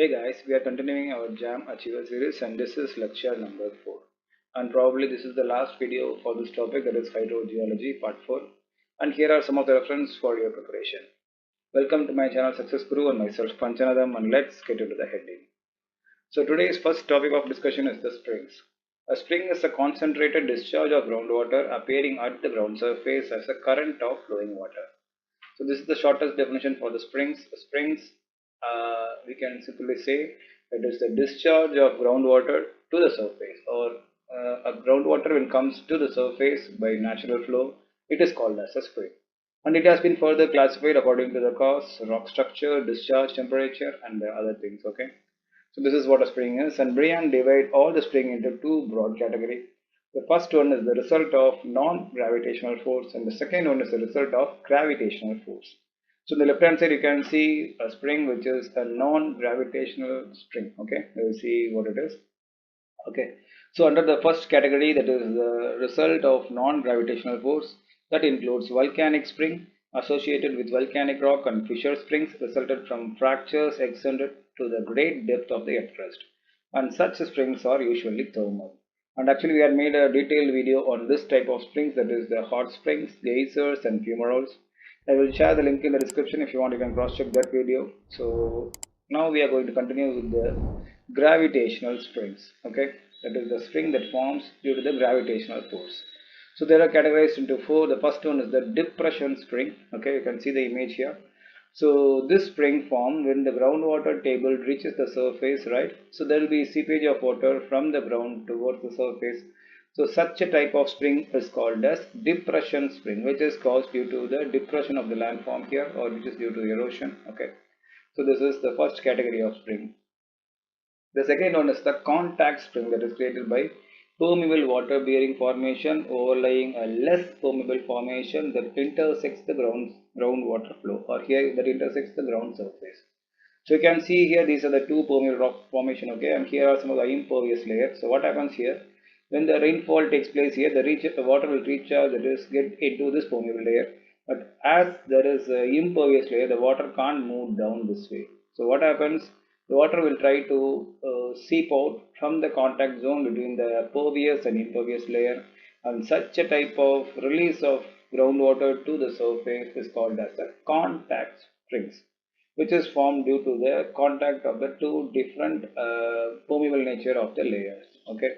Hey guys, we are continuing our JAM Achiever series and this is lecture number 4. And probably this is the last video for this topic, that is Hydrogeology part 4. And here are some of the references for your preparation. Welcome to my channel Success Guru and myself Panchanadam, and let's get into the heading. So today's first topic of discussion is the springs. A spring is a concentrated discharge of groundwater appearing at the ground surface as a current of flowing water. So this is the shortest definition for the springs. Springs, we can simply say it is the discharge of groundwater to the surface, or a groundwater when comes to the surface by natural flow, it is called as a spring. And it has been further classified according to the cause, rock structure, discharge temperature, and the other things. Okay. So this is what a spring is, and Bryan divide all the spring into two broad categories. The first one is the result of non-gravitational force, and the second one is the result of gravitational force. So on the left hand side you can see a spring which is a non-gravitational spring. Okay, you will see what it is. Okay, so under the first category, that is the result of non-gravitational force, that includes volcanic spring associated with volcanic rock, and fissure springs resulted from fractures extended to the great depth of the earth crust, and such springs are usually thermal. And actually we had made a detailed video on this type of springs, that is the hot springs, geysers and fumaroles. I will share the link in the description. If you want, you can cross check that video. So now we are going to continue with the gravitational springs. Okay, that is the spring that forms due to the gravitational force. So there are categorized into four. The first one is the depression spring. Okay, you can see the image here. So this spring form when the groundwater table reaches the surface, right? So there will be seepage of water from the ground towards the surface. So such a type of spring is called as depression spring, which is caused due to the depression of the landform here, or which is due to erosion. Okay, so this is the first category of spring. The second one is the contact spring, that is created by permeable water bearing formation overlying a less permeable formation that intersects the groundwater flow, or here that intersects the ground surface. So you can see here these are the two permeable rock formation. Okay, and here are some of the impervious layers. So what happens here, when the rainfall takes place here, the water will recharge, that is get into this permeable layer. But as there is an impervious layer, the water can't move down this way. So what happens, the water will try to seep out from the contact zone between the pervious and impervious layer, and such a type of release of groundwater to the surface is called as a contact springs, which is formed due to the contact of the two different permeable nature of the layers. Okay,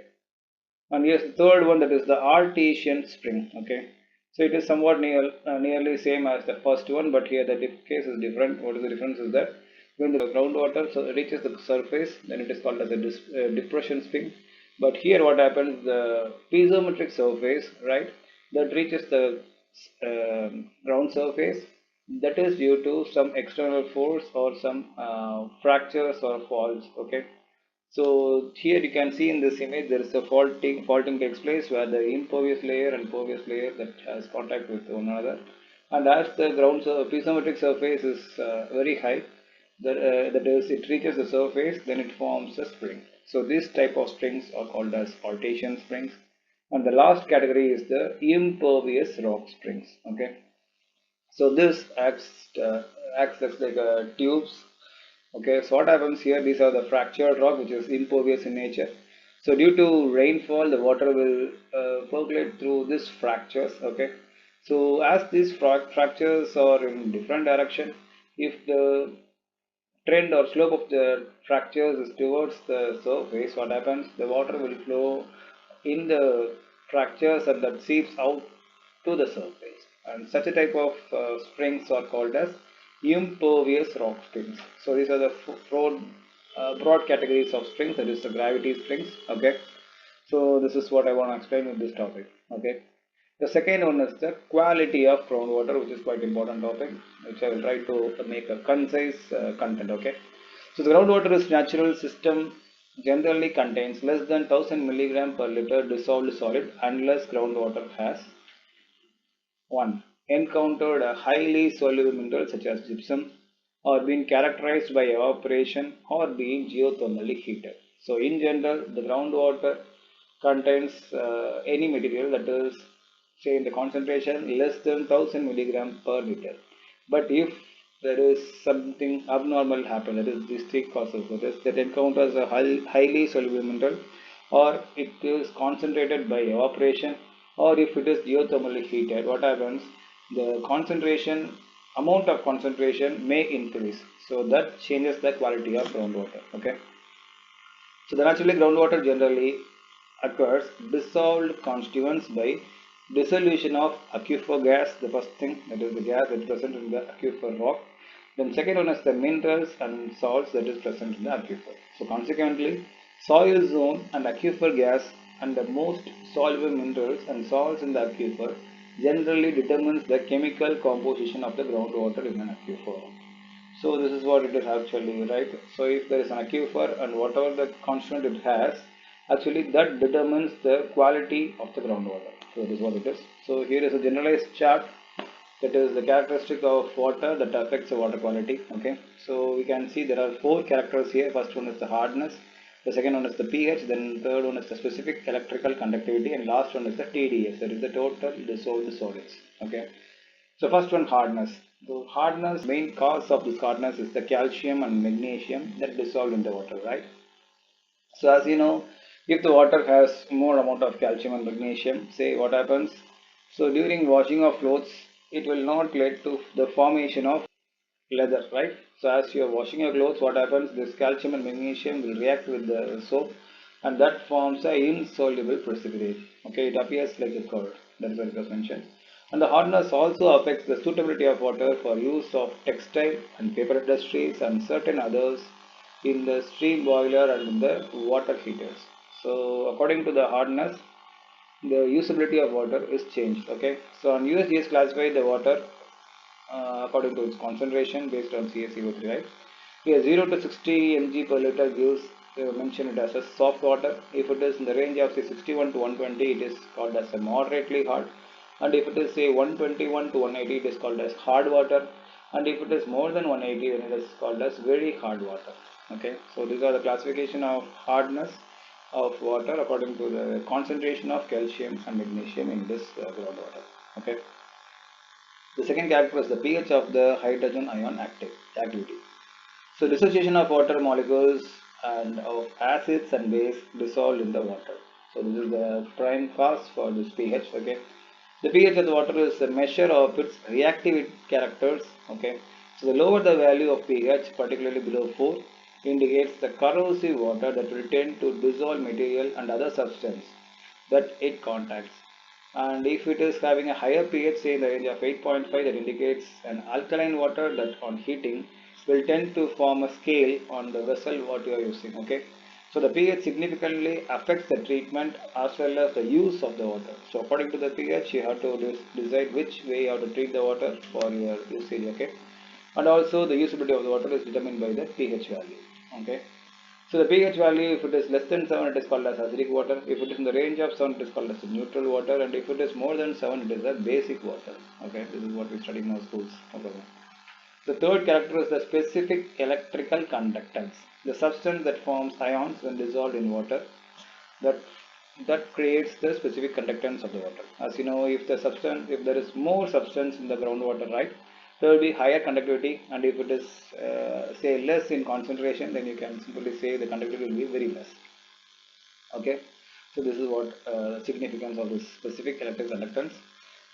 and yes, the third one, that is the artesian spring. Okay, so it is somewhat nearly same as the first one, but here the case is different. What is the difference is that when the groundwater reaches the surface, then it is called as a depression spring. But here what happens, the piezometric surface, right, that reaches the ground surface, that is due to some external force or some fractures or faults. Okay, so here you can see in this image there is a faulting takes place where the impervious layer and pervious layer that has contact with one another, and as the piezometric surface is very high, that is it reaches the surface, then it forms a spring. So this type of springs are called as artesian springs. And the last category is the impervious rock springs. Okay, so this acts as like tubes. Okay, so what happens here, these are the fractured rock which is impervious in nature. So due to rainfall, the water will percolate through these fractures. Okay, so as these fractures are in different direction, if the trend or slope of the fractures is towards the surface, what happens, the water will flow in the fractures and that seeps out to the surface, and such a type of springs are called as impervious rock springs. So these are the broad categories of springs, that is the gravity springs. Okay, so this is what I want to explain with this topic. Okay, the second one is the quality of groundwater, which is quite important topic, which I will try to make a concise content. Okay, so the groundwater is natural system generally contains less than 1000 milligram per liter dissolved solid unless groundwater has 1. Encountered a highly soluble mineral such as gypsum, or been characterized by evaporation, or being geothermally heated. So in general, the groundwater contains any material that is, say, in the concentration less than 1000 milligram per liter. But if there is something abnormal happen. That is these three causes. That is that encounters a highly soluble mineral, or it is concentrated by evaporation, or if it is geothermally heated, what happens? The concentration amount of concentration may increase. So that changes the quality of groundwater. Okay. So the naturally groundwater generally occurs dissolved constituents by dissolution of aquifer gas, the first thing, that is the gas that is present in the aquifer rock. Then second one is the minerals and salts that is present in the aquifer. So consequently, soil zone and aquifer gas and the most soluble minerals and salts in the aquifer generally determines the chemical composition of the groundwater in an aquifer. So this is what it is actually, right? So if there is an aquifer and whatever the constituent it has, actually that determines the quality of the groundwater. So this is what it is. So here is a generalized chart, that is the characteristic of water that affects the water quality. Okay, so we can see there are four characters here. First one is the hardness, the second one is the pH, then third one is the specific electrical conductivity, and last one is the TDS, that is the total dissolved solids. Okay, so first one, hardness. So hardness, main cause of this hardness is the calcium and magnesium that dissolve in the water, right? So as you know, if the water has more amount of calcium and magnesium, say what happens? So during washing of clothes, it will not lead to the formation of leather, right? So as you are washing your clothes, what happens? This calcium and magnesium will react with the soap, and that forms a insoluble precipitate. Okay, it appears like a curd. That is what it was mentioned. And the hardness also affects the suitability of water for use of textile and paper industries and certain others in the steam boiler and in the water heaters. So according to the hardness, the usability of water is changed. Okay, so on USGS classify the water according to its concentration based on CaCO3, right? Here 0 to 60 mg per liter gives mention it as a soft water. If it is in the range of say 61 to 120, it is called as a moderately hard, and if it is say 121 to 180, it is called as hard water, and if it is more than 180, then it is called as very hard water. Okay, so these are the classification of hardness of water according to the concentration of calcium and magnesium in this groundwater. Okay. The second character is the pH of the hydrogen ion activity. So dissociation of water molecules and of acids and base dissolved in the water. So this is the prime cause for this pH. Okay. The pH of the water is a measure of its reactive characters. Okay. So the lower the value of pH, particularly below 4, indicates the corrosive water that will tend to dissolve material and other substance that it contacts. And if it is having a higher pH, say in the range of 8.5, that indicates an alkaline water that on heating will tend to form a scale on the vessel what you are using. Okay, so the pH significantly affects the treatment as well as the use of the water. So according to the pH, you have to decide which way you have to treat the water for your usage. Okay, and also the usability of the water is determined by the pH value. Okay, so the pH value, if it is less than 7, it is called as acidic water. If it is in the range of 7, it is called as neutral water. And if it is more than 7, it is a basic water. Okay, this is what we study in our schools. Okay. The third character is the specific electrical conductance, the substance that forms ions when dissolved in water. That creates the specific conductance of the water. As you know, if there is more substance in the groundwater, right, there will be higher conductivity, and if it is say less in concentration, then you can simply say the conductivity will be very less. Okay, so this is what significance of this specific electric conductance.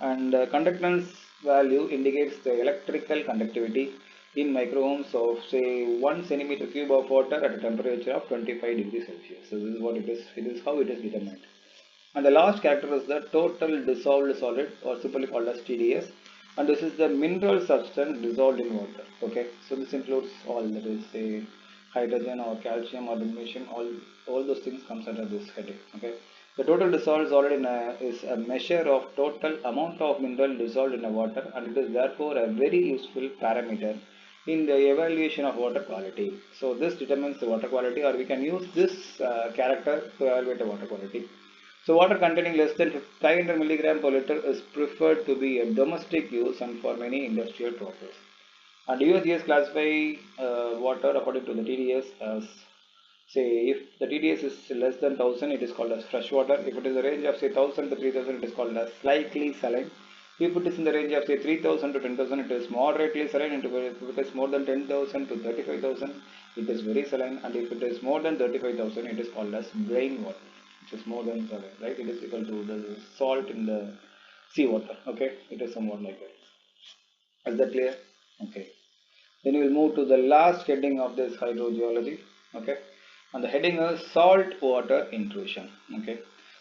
And conductance value indicates the electrical conductivity in microohms of say 1 centimeter cube of water at a temperature of 25 degrees Celsius. So this is what it is. It is how it is determined. And the last character is the total dissolved solid, or simply called as TDS. And this is the mineral substance dissolved in water. Okay, so this includes all, that is say hydrogen or calcium or magnesium, all those things comes under this heading. Okay, the total dissolved solid is a measure of total amount of mineral dissolved in the water, and it is therefore a very useful parameter in the evaluation of water quality. So this determines the water quality, or we can use this character to evaluate the water quality. So water containing less than 500 milligram per liter is preferred to be a domestic use and for many industrial purposes. And USGS classify water according to the TDS as, say, if the TDS is less than 1000, it is called as fresh water. If it is a range of say 1000 to 3000, it is called as slightly saline. If it is in the range of say 3000 to 10,000, it is moderately saline, and if it is more than 10,000 to 35,000, it is very saline, and if it is more than 35,000, it is called as brain water, which is more than saline, right? It is equal to the salt in the seawater, okay? It is somewhat like that. Is that clear? Okay. Then we will move to the last heading of this hydrogeology, okay? And the heading is salt water intrusion, okay?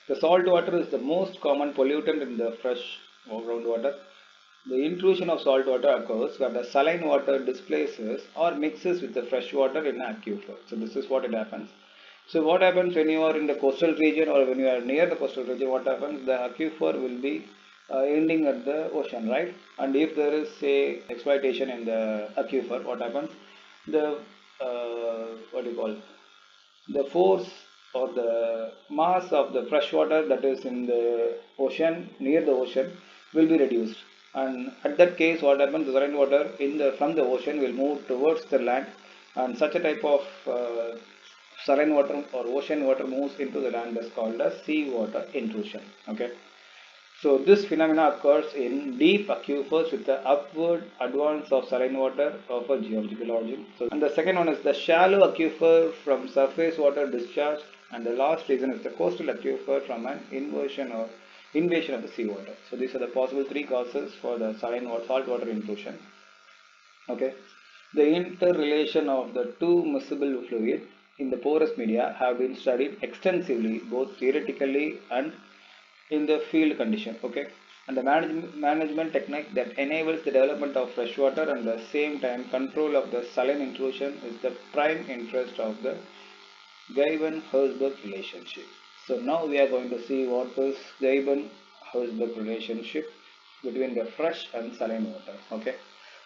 The salt water is the most common pollutant in the fresh or groundwater. The intrusion of salt water occurs where the saline water displaces or mixes with the fresh water in an aquifer. So this is what it happens. So what happens when you are in the coastal region or when you are near the coastal region, what happens? The aquifer will be ending at the ocean, right? And if there is say exploitation in the aquifer, what happens? The what do you call, the force or the mass of the fresh water that is in the ocean, near the ocean, will be reduced, and at that case what happens, the saline water in the from the ocean will move towards the land, and such a type of saline water or ocean water moves into the land is called as sea water intrusion, okay? So this phenomena occurs in deep aquifers with the upward advance of saline water of a geological origin. So, and the second one is the shallow aquifer from surface water discharge, and the last reason is the coastal aquifer from an inversion or invasion of the seawater. So these are the possible three causes for the saline or salt water intrusion. Okay, the interrelation of the two miscible fluid in the porous media have been studied extensively, both theoretically and in the field condition, okay? And the management technique that enables the development of freshwater and at the same time control of the saline intrusion is the prime interest of the Gaiban-Herzberg relationship. So now we are going to see what is Gaiban-Herzberg relationship between the fresh and saline water, okay?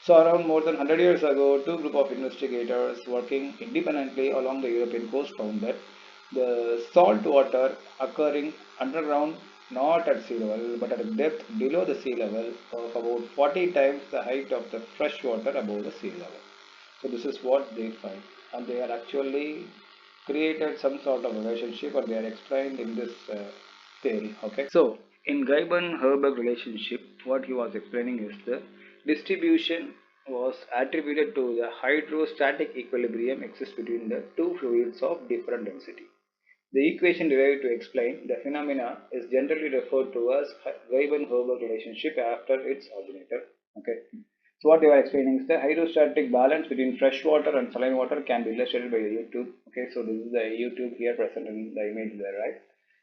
So around more than 100 years ago, two group of investigators working independently along the European coast found that the salt water occurring underground, not at sea level but at a depth below the sea level of about 40 times the height of the fresh water above the sea level. So this is what they find, and they are actually created some sort of relationship, or they are explained in this theory, okay? So in Gaiban-Herzberg relationship, what he was explaining is the distribution was attributed to the hydrostatic equilibrium exists between the two fluids of different density. The equation derived to explain the phenomena is generally referred to as Gaiban-Herzberg relationship after its originator. Okay. So what they are explaining is the hydrostatic balance between fresh water and saline water can be illustrated by YouTube. Okay, so this is the YouTube here present in the image there, right?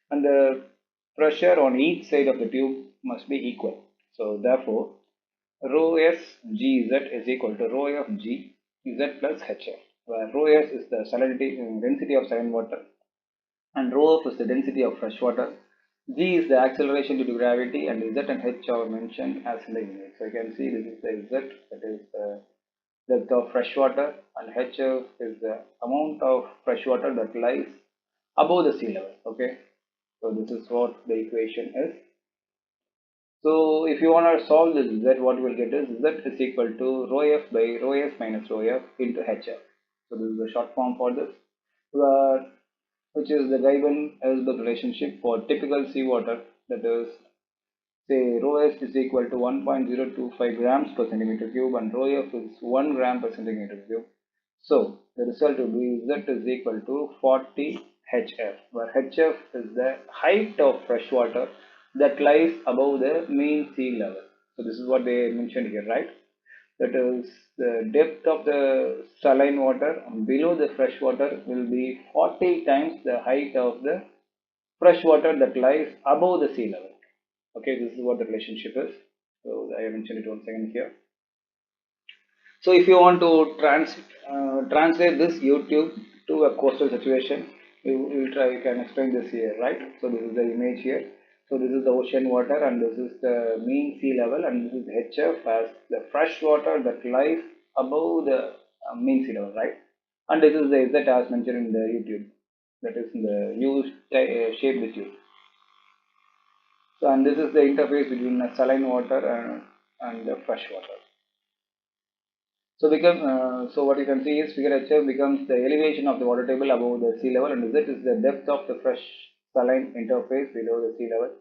And the pressure on each side of the tube must be equal. So therefore, rho S Gz is equal to rho F G Z plus HF, where rho S is the salinity density of saline water and rho F is the density of fresh water. G is the acceleration due to gravity, and Z and H are mentioned as in the image. So you can see this is the Z, that is the depth of fresh water, and HF is the amount of fresh water that lies above the sea level. Okay, so this is what the equation is. So if you want to solve this Z, what you will get is Z is equal to rho F by rho S minus rho F into HF. So this is the short form for this, which is the Gaiban-Herzberg relationship for typical seawater, that is say rho S is equal to 1.025 grams per centimeter cube and rho F is 1 gram per centimeter cube. So the result will be Z is equal to 40 HF, where HF is the height of fresh water that lies above the mean sea level. So this is what they mentioned here, right? That is the depth of the saline water below the fresh water will be 40 times the height of the fresh water that lies above the sea level. Okay, this is what the relationship is. So I have mentioned it once again here. So if you want to translate this YouTube to a coastal situation, you can explain this here, right? So this is the image here. So this is the ocean water, and this is the mean sea level, and this is HF as the fresh water that lies above the mean sea level, right? And this is the Z as mentioned in the YouTube, that is in the U shaped with you. So and this is the interface between the saline water and the fresh water. So what you can see is figure HF becomes the elevation of the water table above the sea level, and Z is the depth of the fresh saline interface below the sea level,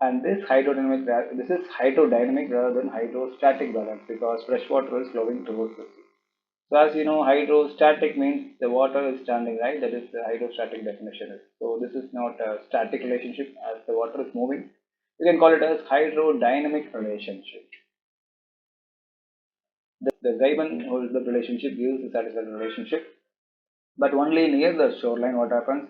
And this is hydrodynamic rather than hydrostatic balance because fresh water is flowing towards the sea. So as you know, hydrostatic means the water is standing, right? That is the hydrostatic definition is. So this is not a static relationship as the water is moving. You can call it as hydrodynamic relationship. The Greiben-Holzberg relationship gives the satisfactory relationship, but only near the shoreline. What happens?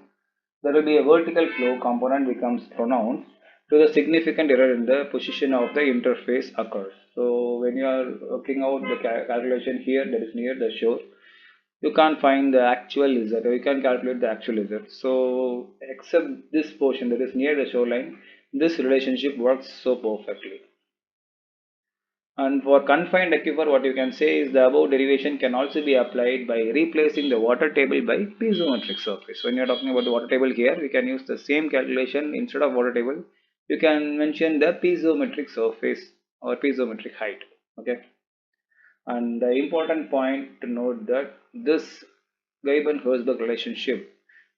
There will be a vertical flow component becomes pronounced to the significant error in the position of the interface occurs. So when you are working out the calculation here that is near the shore, you can't find the actual z or you can calculate the actual z. So except this portion that is near the shoreline, this relationship works so perfectly. And for confined aquifer, what you can say is the above derivation can also be applied by replacing the water table by piezometric surface. When you are talking about the water table here, we can use the same calculation instead of water table. You can mention the piezometric surface or piezometric height. Okay. And the important point to note that this Greiben-Herzberg relationship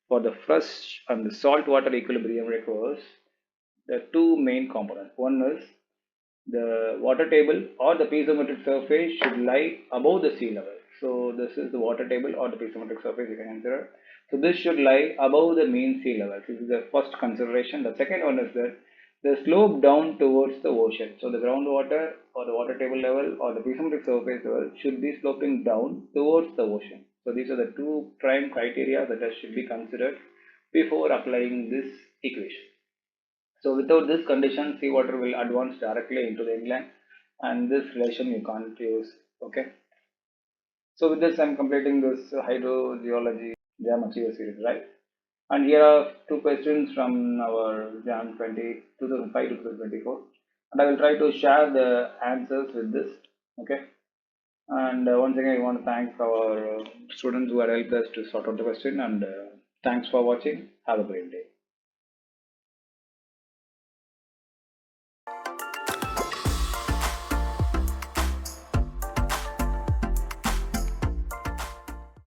for the fresh and the saltwater equilibrium requires the two main components. One is the water table or the piezometric surface should lie above the sea level. So this is the water table or the piezometric surface you can consider. So this should lie above the mean sea level. This is the first consideration. The second one is that the slope down towards the ocean. So the groundwater or the water table level or the piezometric surface level should be sloping down towards the ocean. So these are the two prime criteria that should be considered before applying this equation. So without this condition, seawater will advance directly into the inland, and this relation you can't use. Okay. So with this, I'm completing this hydrogeology JAM Achiever series, right? And here are two questions from our JAM 2005 to 2024, and I will try to share the answers with this. Okay. And once again, I want to thank our students who had helped us to sort out the question, and thanks for watching. Have a great day.